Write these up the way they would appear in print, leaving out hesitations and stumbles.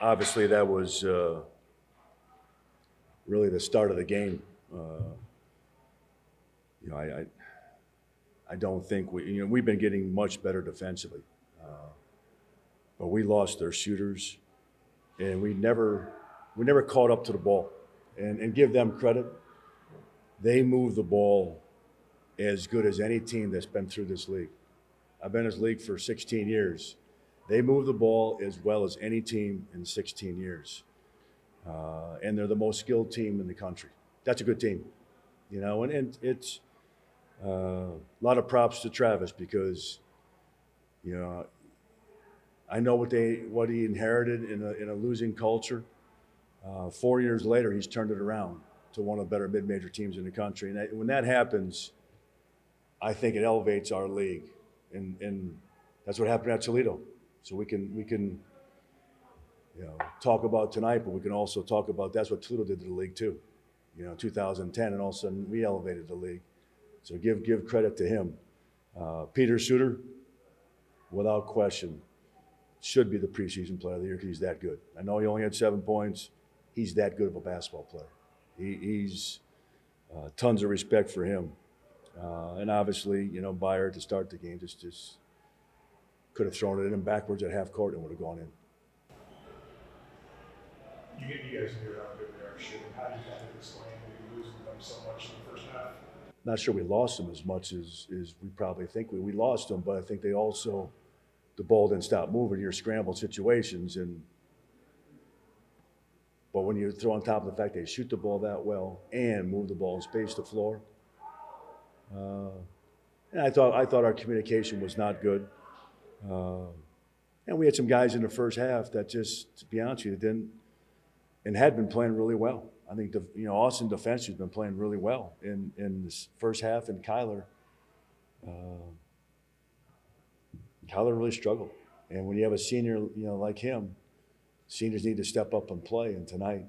Obviously, that was really the start of the game. You know, I don't think we've been getting much better defensively, but we lost their shooters, and we never caught up to the ball. And give them credit, they move the ball as good as any team that's been through this league. I've been in this league for 16 years. They move the ball as well as any team in 16 years. And they're the most skilled team in the country. That's a good team, and it's a lot of props to Travis because, I know what he inherited in a losing culture. 4 years later, he's turned it around to one of the better mid-major teams in the country. And when that happens, I think it elevates our league. And that's what happened at Toledo. So we can talk about tonight, but we can also talk about that's what Toledo did to the league too. 2010, and all of a sudden we elevated the league. So give credit to him. Peter Suter, without question, should be the preseason player of the year because he's that good. I know he only had 7 points. He's that good of a basketball player. He's tons of respect for him. And obviously, Bayer to start the game just could have thrown it in backwards at half court and would have gone in. You guys knew how good they are shooting. How do you kind of explain maybe losing them so much in the first half? Not sure we lost them as much as we probably think we lost them, but I think they also, the ball didn't stop moving. You're scrambled situations, but when you throw on top of the fact they shoot the ball that well and move the ball and space the floor, and I thought our communication was not good, and we had some guys in the first half that just, to be honest with you, didn't and had been playing really well. I think Austin defensively has been playing really well in this first half, and Kyler really struggled. And when you have a senior, like him, seniors need to step up and play. And tonight,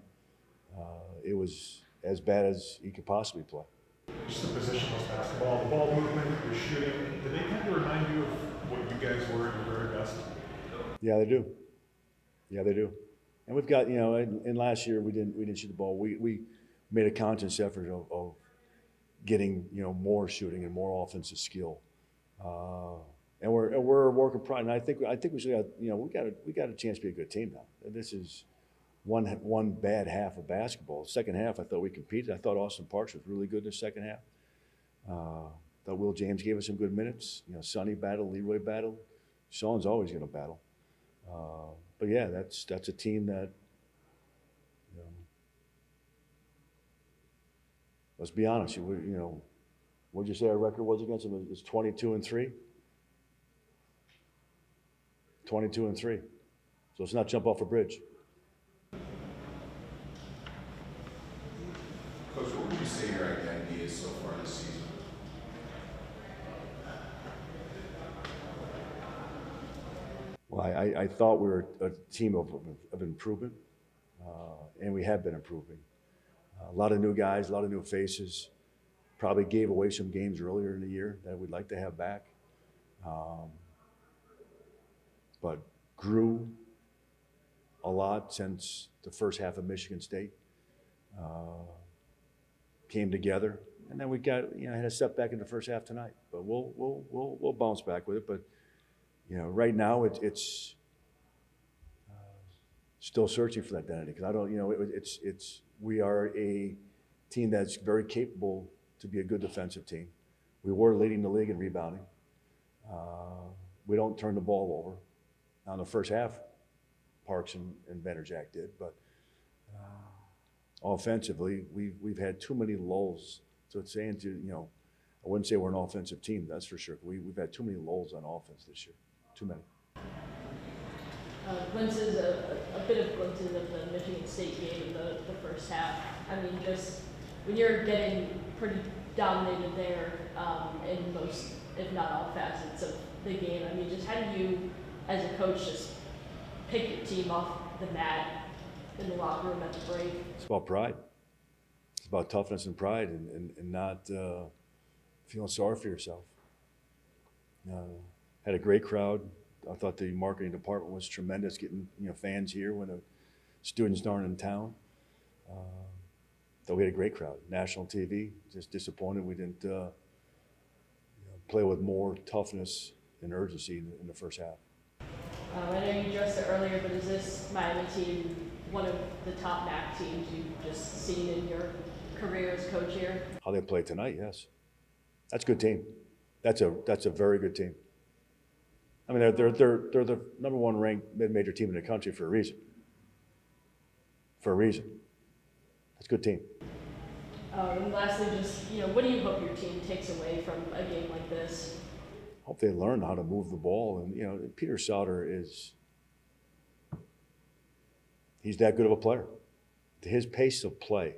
it was as bad as he could possibly play. Just the positionless basketball, the ball movement, the shooting, do they kind of remind you of what you guys were at your very best? Yeah, they do. Yeah, they do. And we've got, in last year we didn't shoot the ball. We made a conscious effort of getting, more shooting and more offensive skill. And we're a work of pride. And I think we should have, we got a chance to be a good team now. And this is one bad half of basketball. Second half, I thought we competed. I thought Austin Parks was really good in the second half. Thought Will James gave us some good minutes. Sonny battled, Leroy battled. Sean's always going to battle. But yeah, that's a team that, let's be honest. What'd you say our record was against them? It's 22-3. 22-3. So let's not jump off a bridge. Coach, what would you say your identity is so far this season? Well, I thought we were a team of improvement, and we have been improving. A lot of new guys, a lot of new faces. Probably gave away some games earlier in the year that we'd like to have back. But grew a lot since the first half of Michigan State. Came together, and then we got had a setback in the first half tonight. But we'll bounce back with it. But right now it's still searching for that identity because I don't. We are a team that's very capable to be a good defensive team. We were leading the league in rebounding. We don't turn the ball over. Now in the first half, Parks and Benderjack did, but offensively, we've had too many lulls. So it's saying I wouldn't say we're an offensive team, that's for sure. We've had too many lulls on offense this year, too many. Glimpses, a bit of glimpses of the Michigan State game in the first half. I mean, just when you're getting pretty dominated there in most, if not all facets of the game, I mean, just how do you, as a coach, just pick your team off the mat in the locker room at the break? It's about pride. It's about toughness and pride and not feeling sorry for yourself. Had a great crowd. I thought the marketing department was tremendous, getting fans here when students aren't in town. Though we had a great crowd, national TV. Just disappointed we didn't play with more toughness and urgency in the first half. I know you addressed it earlier, but is this Miami team one of the top MAC teams you've just seen in your career as coach here? How they played tonight, yes. That's a good team. That's a very good team. I mean, they're the number one ranked mid-major team in the country for a reason. For a reason. That's a good team. And lastly, just, what do you hope your team takes away from a game like this? I hope they learn how to move the ball. And, Peter Sauter he's that good of a player. His pace of play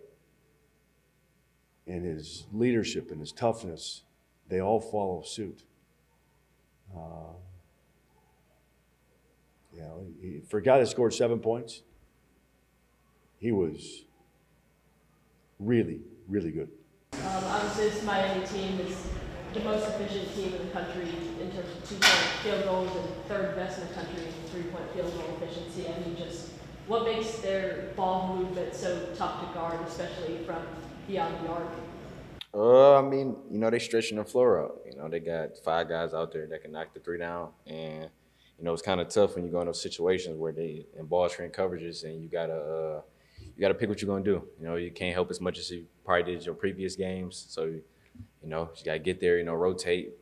and his leadership and his toughness, they all follow suit. For a guy that scored 7 points, he was really, really good. Obviously, this Miami team is the most efficient team in the country in terms of 2-point field goals and third best in the country in 3-point field goal efficiency. I mean, just what makes their ball movement so tough to guard, especially from beyond the arc? They stretching the floor out. They got 5 guys out there that can knock the 3 down. And, it's kind of tough when you go in those situations where they in ball screen coverages and you gotta pick what you're gonna do. You can't help as much as you probably did your previous games. So, you gotta get there, rotate,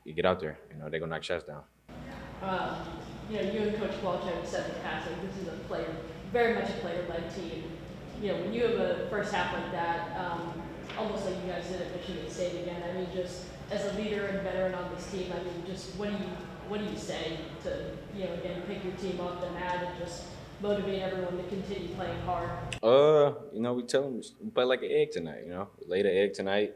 you get out there. They're gonna knock shots down. You and Coach Walter said in the past, this is very much a player-led team. When you have a first half like that, almost like you guys did at Michigan State again. I mean, just as a leader and veteran on this team, I mean, just what do you say to, again, pick your team up the mat and just motivate everyone to continue playing hard? We tell them we play like an egg tonight. We laid an egg tonight.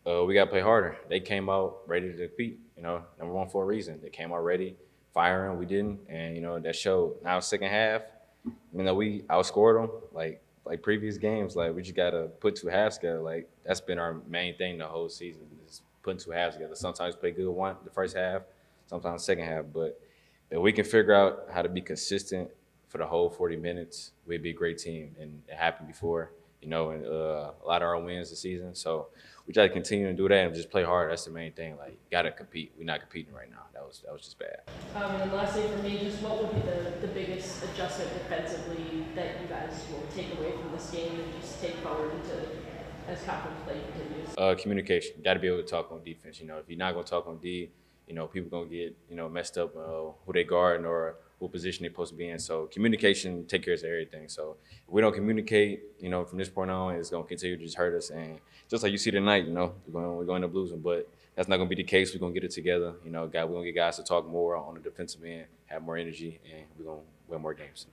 We gotta play harder. They came out ready to compete. Number one for a reason. They came out ready, firing. We didn't, and that showed. Now second half, we outscored them like previous games. Like we just gotta put 2 halves together. Like that's been our main thing the whole season is putting 2 halves together. Sometimes play good the first half, sometimes second half. But if we can figure out how to be consistent for the whole 40 minutes, we'd be a great team. And it happened before, and a lot of our wins this season. So we try to continue to do that and just play hard. That's the main thing. Like, you got to compete. We're not competing right now. That was just bad. And lastly for me, just what would be the biggest adjustment defensively that you guys will take away from this game and just take forward into as conference play continues? Communication. Got to be able to talk on defense. If you're not going to talk on D, people going to get, messed up who they guard or what position they're supposed to be in. So communication take care of everything. So if we don't communicate, from this point on, it's going to continue to just hurt us. And just like you see tonight, we're going to losing. But that's not going to be the case. We're going to get it together. We're going to get guys to talk more on the defensive end, have more energy, and we're going to win more games.